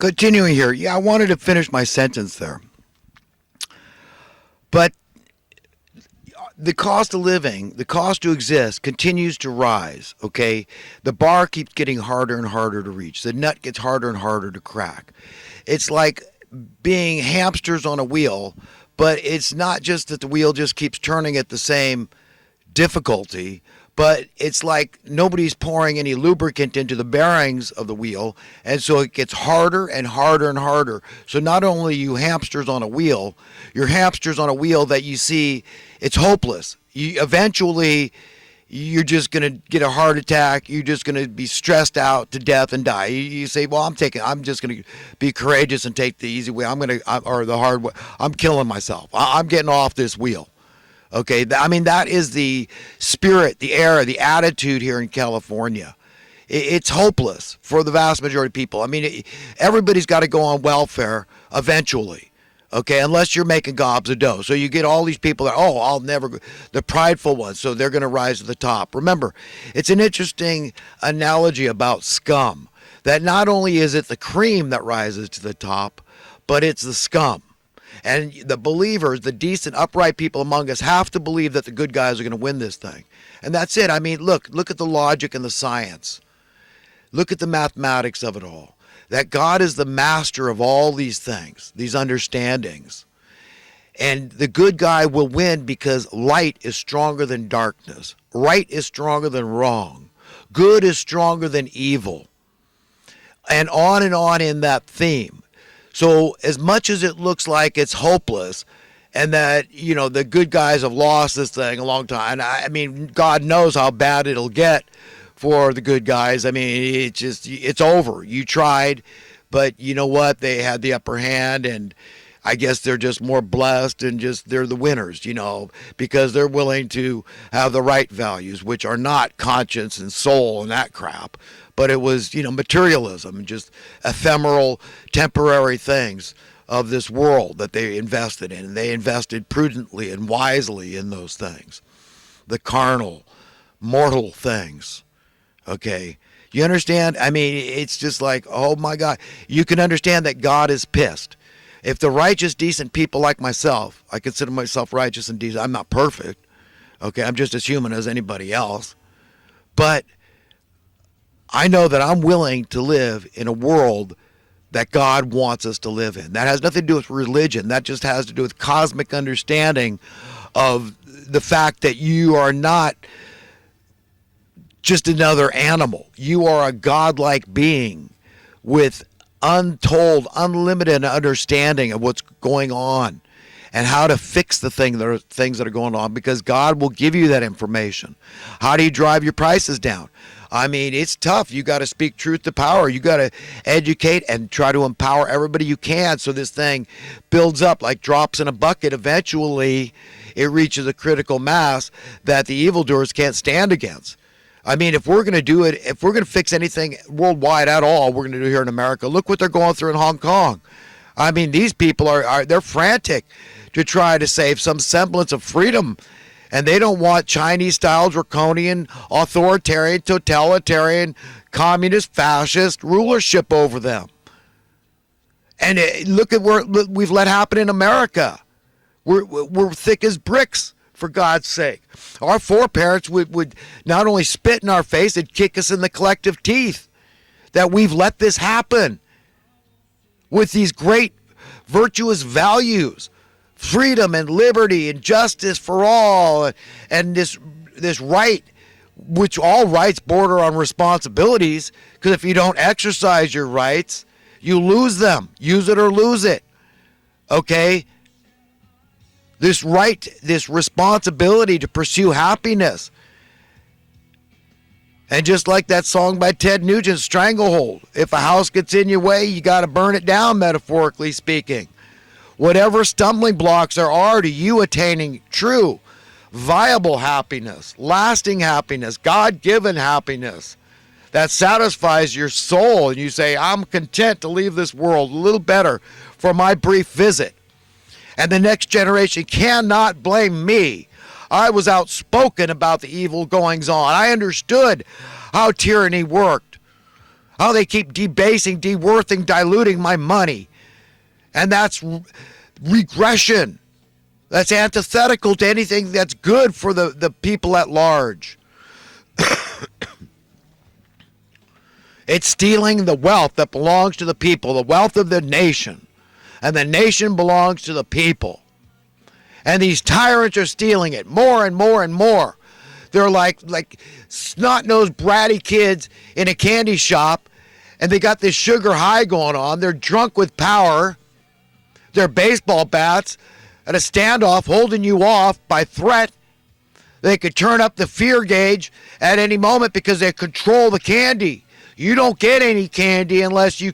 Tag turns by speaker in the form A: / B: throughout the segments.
A: Continuing here, yeah, I wanted to finish my sentence there. But the cost of living, the cost to exist continues to rise, okay? The bar keeps getting harder and harder to reach. The nut gets harder and harder to crack. It's like being hamsters on a wheel, but it's not just that the wheel just keeps turning at the same difficulty, but it's like nobody's pouring any lubricant into the bearings of the wheel, and so it gets harder and harder and harder. So not only you hamsters on a wheel, you're hamsters on a wheel that you see it's hopeless. You eventually you're just going to get a heart attack. You're just going to be stressed out to death and die. You say, well, I'm just going to be courageous and take the easy way. Or the hard way. I'm killing myself. I'm getting off this wheel. Okay, I mean, that is the spirit, the era, the attitude here in California. It's hopeless for the vast majority of people. I mean, everybody's got to go on welfare eventually, okay, unless you're making gobs of dough. So you get all these people that, I'll never go, the prideful ones, so they're going to rise to the top. Remember, it's an interesting analogy about scum, that not only is it the cream that rises to the top, but it's the scum. And the believers, the decent, upright people among us have to believe that the good guys are going to win this thing. And that's it. I mean, look at the logic and the science. Look at the mathematics of it all. That God is the master of all these things, these understandings. And the good guy will win because light is stronger than darkness. Right is stronger than wrong. Good is stronger than evil. And on in that theme. So as much as it looks like it's hopeless and that, the good guys have lost this thing a long time, and I mean, God knows how bad it'll get for the good guys. I mean, it's over. You tried, but you know what? They had the upper hand, and I guess they're just more blessed and they're the winners, because they're willing to have the right values, which are not conscience and soul and that crap. But it was, materialism and just ephemeral, temporary things of this world that they invested in. And they invested prudently and wisely in those things. The carnal, mortal things. Okay. You understand? I mean, it's just like, oh my God. You can understand that God is pissed. If the righteous, decent people like myself, I consider myself righteous and decent. I'm not perfect. Okay. I'm just as human as anybody else. But I know that I'm willing to live in a world that God wants us to live in. That has nothing to do with religion. That just has to do with cosmic understanding of the fact that you are not just another animal. You are a godlike being with untold, unlimited understanding of what's going on and how to fix the things that are going on, because God will give you that information. How do you drive your prices down? I mean, it's tough. You got to speak truth to power. You got to educate and try to empower everybody you can so this thing builds up like drops in a bucket. Eventually, it reaches a critical mass that the evildoers can't stand against. I mean, if we're going to do it, if we're going to fix anything worldwide at all, we're going to do here in America. Look what they're going through in Hong Kong. I mean, these people they're frantic to try to save some semblance of freedom. And they don't want Chinese-style, draconian, authoritarian, totalitarian, communist, fascist rulership over them. And look at what we've let happen in America. We're thick as bricks, for God's sake. Our foreparents would not only spit in our face, they'd kick us in the collective teeth that we've let this happen with these great virtuous values. Freedom and liberty and justice for all, and this right, which all rights border on responsibilities, because if you don't exercise your rights, you lose them. Use it or lose it. Okay? This right, this responsibility to pursue happiness. And just like that song by Ted Nugent, Stranglehold, if a house gets in your way, you got to burn it down, metaphorically speaking. Whatever stumbling blocks there are to you attaining true, viable happiness, lasting happiness, God-given happiness that satisfies your soul, and you say, I'm content to leave this world a little better for my brief visit. And the next generation cannot blame me. I was outspoken about the evil goings on. I understood how tyranny worked. how they keep debasing, deworthing, diluting my money. And that's regression. That's antithetical to anything that's good for the people at large. It's stealing the wealth that belongs to the people, the wealth of the nation. And the nation belongs to the people. And these tyrants are stealing it more and more and more. They're like snot-nosed, bratty kids in a candy shop, and they got this sugar high going on. They're drunk with power. They're baseball bats at a standoff holding you off by threat. They could turn up the fear gauge at any moment because they control the candy. You don't get any candy unless you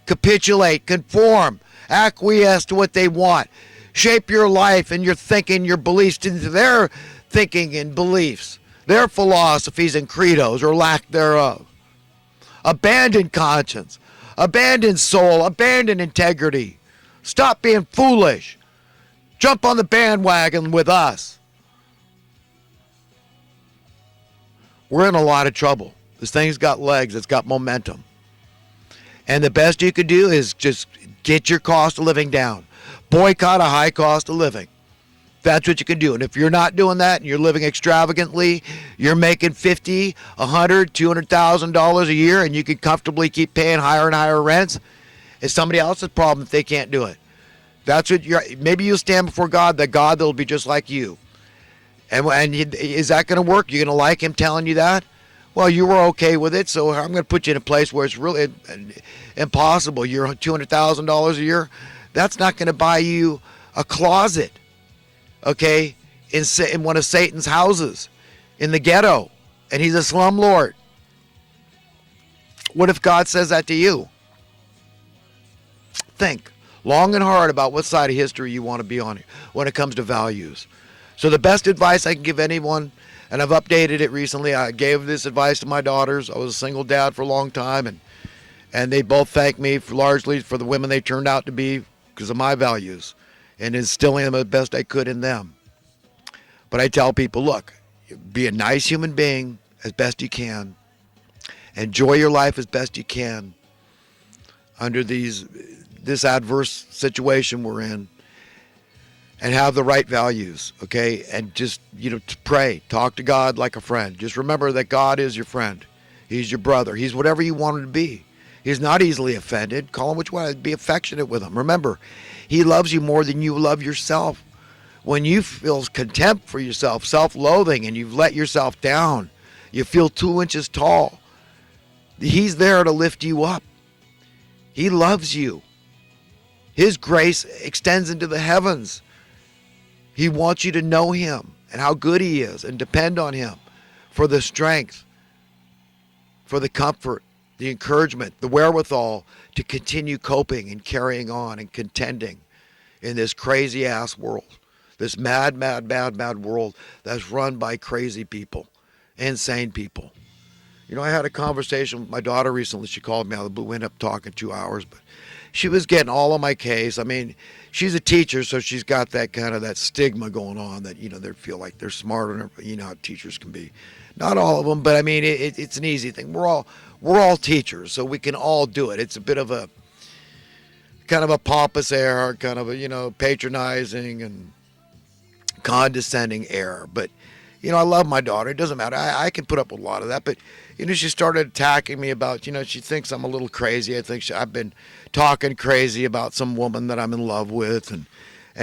A: capitulate, conform, acquiesce to what they want. Shape your life and your thinking, your beliefs into their thinking and beliefs, their philosophies and credos or lack thereof. Abandon conscience, abandon soul, abandon integrity. Stop being foolish. Jump on the bandwagon with us. We're in a lot of trouble. This thing's got legs. It's got momentum. And the best you could do is just get your cost of living down. Boycott a high cost of living. That's what you can do. And if you're not doing that and you're living extravagantly, you're making $50,000, $100,000, $200,000 a year, and you can comfortably keep paying higher and higher rents, it's somebody else's problem if they can't do it. That's what maybe you'll stand before God, that God that'll be just like you. And is that going to work? You're going to like him telling you that? Well, you were okay with it, so I'm going to put you in a place where it's really impossible. You're $200,000 a year. That's not going to buy you a closet, okay, in one of Satan's houses, in the ghetto, and he's a slumlord. What if God says that to you? Think long and hard about what side of history you want to be on when it comes to values. So the best advice I can give anyone, and I've updated it recently. I gave this advice to my daughters. I was a single dad for a long time, and they both thanked me largely for the women they turned out to be because of my values and instilling them the best I could in them. But I tell people, look, be a nice human being as best you can. Enjoy your life as best you can under this adverse situation we're in. And have the right values, okay? And just, to pray. Talk to God like a friend. Just remember that God is your friend. He's your brother. He's whatever you want him to be. He's not easily offended. Call him what you want. Be affectionate with him. Remember, he loves you more than you love yourself. When you feel contempt for yourself, self-loathing, and you've let yourself down, you feel 2 inches tall, he's there to lift you up. He loves you. His grace extends into the heavens. He wants you to know him and how good he is and depend on him for the strength, for the comfort, the encouragement, the wherewithal to continue coping and carrying on and contending in this crazy-ass world, this mad world that's run by crazy people, insane people. I had a conversation with my daughter recently. She called me out of the blue. We ended up talking 2 hours, but she was getting all on my case. I mean, she's a teacher, so she's got that kind of that stigma going on that, they feel like they're smarter than, how teachers can be. Not all of them, but I mean, it's an easy thing. We're all teachers, so we can all do it. It's a bit of a kind of a pompous air, kind of a, patronizing and condescending air. But, I love my daughter. It doesn't matter. I can put up with a lot of that, but, she started attacking me about, she thinks I'm a little crazy. I think I've been talking crazy about some woman that I'm in love with, and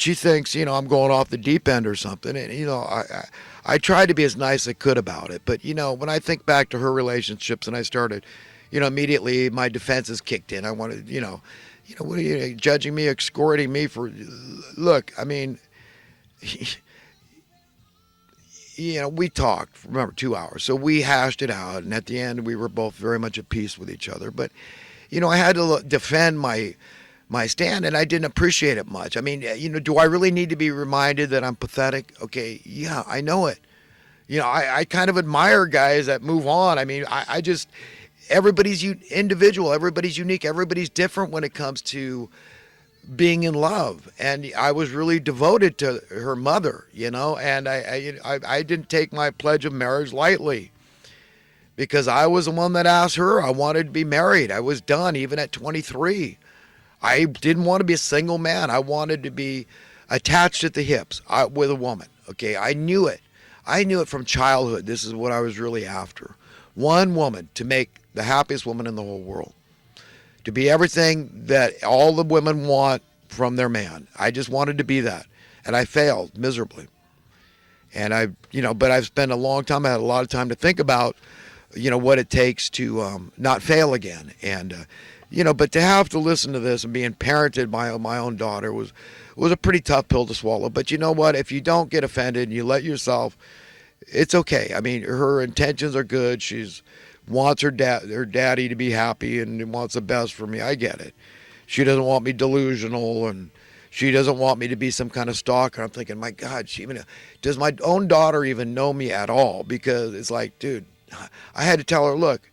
A: she thinks, I'm going off the deep end or something. And, I tried to be as nice as I could about it. But, when I think back to her relationships and I started, immediately my defenses kicked in. I wanted, what are you judging me, escorting me for, look, I mean, we talked, remember, 2 hours. So we hashed it out. And at the end, we were both very much at peace with each other. But, I had to defend my stand, and I didn't appreciate it much. I mean, do I really need to be reminded that I'm pathetic? Okay, yeah, I know it. I kind of admire guys that move on. I mean, I just, everybody's individual, everybody's unique, everybody's different when it comes to being in love. And I was really devoted to her mother, and I didn't take my pledge of marriage lightly because I was the one that asked her. I wanted to be married. I was done even at 23. I didn't want to be a single man. I wanted to be attached at the hips with a woman. Okay, I knew it. I knew it from childhood. This is what I was really after. One woman to make the happiest woman in the whole world. To be everything that all the women want from their man. I just wanted to be that. And I failed miserably. And but I've spent a long time, I had a lot of time to think about, what it takes to not fail again. And, but to have to listen to this and being parented by my own daughter was a pretty tough pill to swallow. But you know what? If you don't get offended and you let yourself, it's okay. I mean, her intentions are good. She's wants her daddy to be happy and wants the best for me. I get it. She doesn't want me delusional, and she doesn't want me to be some kind of stalker. I'm thinking, my God, does my own daughter even know me at all? Because it's like, dude, I had to tell her, look,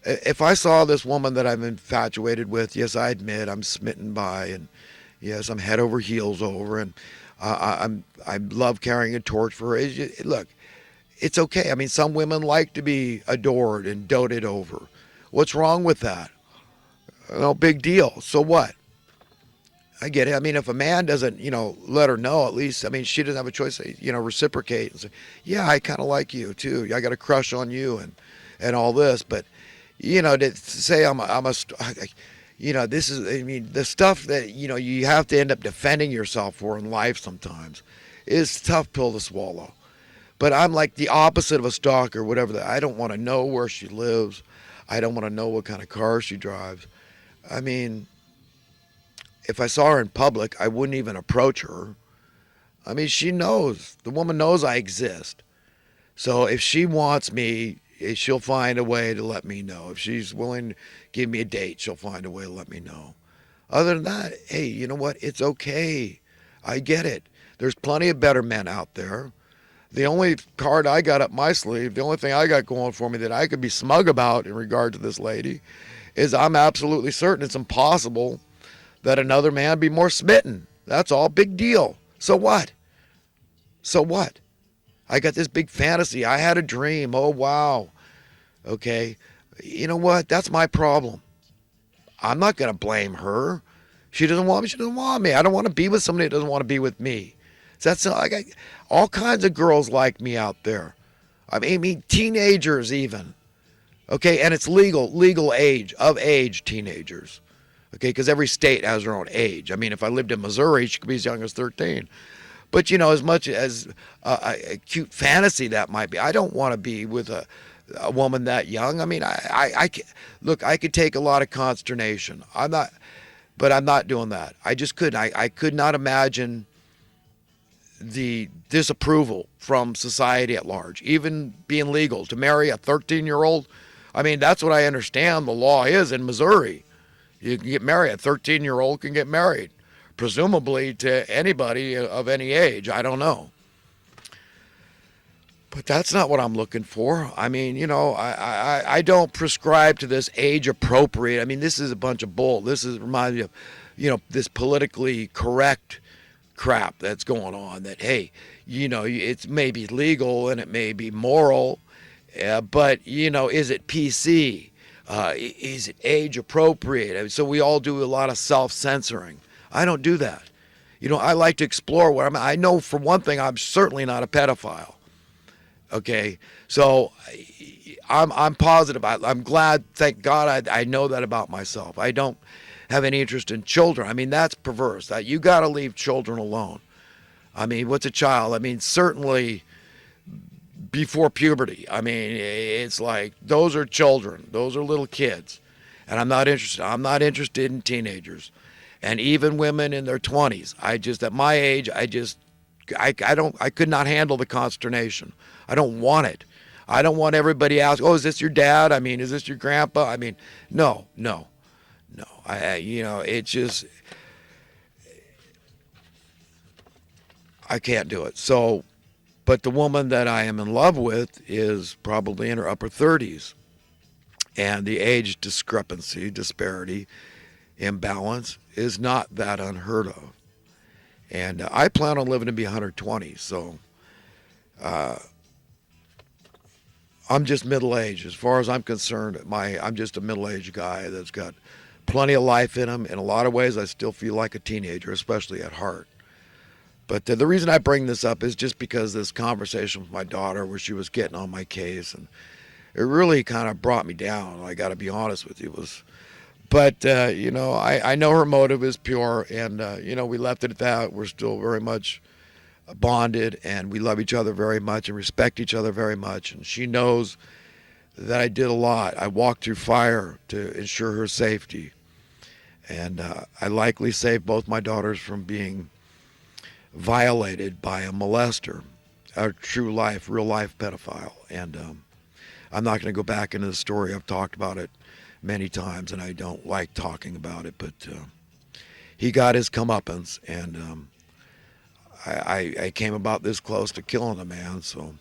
A: if I saw this woman that I'm infatuated with, yes, I admit I'm smitten by, and yes, I'm head over heels over, and I love carrying a torch for her. Look, it's okay. I mean, some women like to be adored and doted over. What's wrong with that? No big deal. So what? I get it. I mean, if a man doesn't, let her know, at least, I mean, she doesn't have a choice to, reciprocate and say, yeah, I kind of like you too. I got a crush on you and all this. But, to say this is, I mean, the stuff that, you have to end up defending yourself for in life sometimes is a tough pill to swallow. But I'm like the opposite of a stalker, whatever. I don't want to know where she lives. I don't want to know what kind of car she drives. I mean, if I saw her in public, I wouldn't even approach her. I mean, she knows. The woman knows I exist. So if she wants me, she'll find a way to let me know. If she's willing to give me a date, she'll find a way to let me know. Other than that, hey, you know what? It's okay. I get it. There's plenty of better men out there. The only card I got up my sleeve, the only thing I got going for me that I could be smug about in regard to this lady is I'm absolutely certain it's impossible that another man be more smitten. That's all. Big deal. So what? So what? I got this big fantasy. I had a dream. Oh, wow. Okay. You know what? That's my problem. I'm not going to blame her. She doesn't want me. She doesn't want me. I don't want to be with somebody that doesn't want to be with me. So that's I got all kinds of girls like me out there. I mean teenagers even. Okay, and it's legal age teenagers. Okay, because every state has their own age. I mean, if I lived in Missouri, she could be as young as 13. But as much as a cute fantasy that might be, I don't want to be with a woman that young. I mean, look, I could take a lot of consternation. But I'm not doing that. I just couldn't. I could not imagine the disapproval from society at large, even being legal to marry a 13-year-old. I mean, that's what I understand the law is in Missouri. You can get married. A 13-year-old can get married, presumably to anybody of any age. I don't know. But that's not what I'm looking for. I mean, I don't prescribe to this age appropriate. I mean, this is a bunch of bull. This reminds me of, this politically correct crap that's going on, that hey, it's maybe legal and it may be moral, but is it PC, is it age appropriate? I mean, so we all do a lot of self-censoring. I don't do that. I like to explore what I know. For one thing, I'm certainly not a pedophile. Okay, so I'm positive. I'm glad, thank God, I know that about myself. I don't have any interest in children. I mean, that's perverse. That you got to leave children alone. I mean, what's a child? I mean, certainly before puberty. I mean, it's like those are children. Those are little kids. And I'm not interested. I'm not interested in teenagers. And even women in their 20s. At my age, I could not handle the consternation. I don't want it. I don't want everybody asking, oh, is this your dad? I mean, is this your grandpa? I mean, no. It's just, I can't do it. So, but the woman that I am in love with is probably in her upper 30s. And the age disparity, imbalance is not that unheard of. And I plan on living to be 120. So I'm just middle aged. As far as I'm concerned, I'm just a middle aged guy that's got plenty of life in him. In a lot of ways, I still feel like a teenager, especially at heart. But the reason I bring this up is just because this conversation with my daughter, where she was getting on my case, and it really kind of brought me down. I got to be honest with you. It was, but I know her motive is pure, and we left it at that. We're still very much bonded, and we love each other very much and respect each other very much. And she knows that I did a lot. I walked through fire to ensure her safety, and I likely saved both my daughters from being violated by a molester, a true life, real life pedophile. And I'm not going to go back into the story. I've talked about it many times, and I don't like talking about it. But he got his comeuppance, and I came about this close to killing the man. So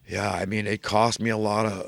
A: yeah, I mean, it cost me a lot of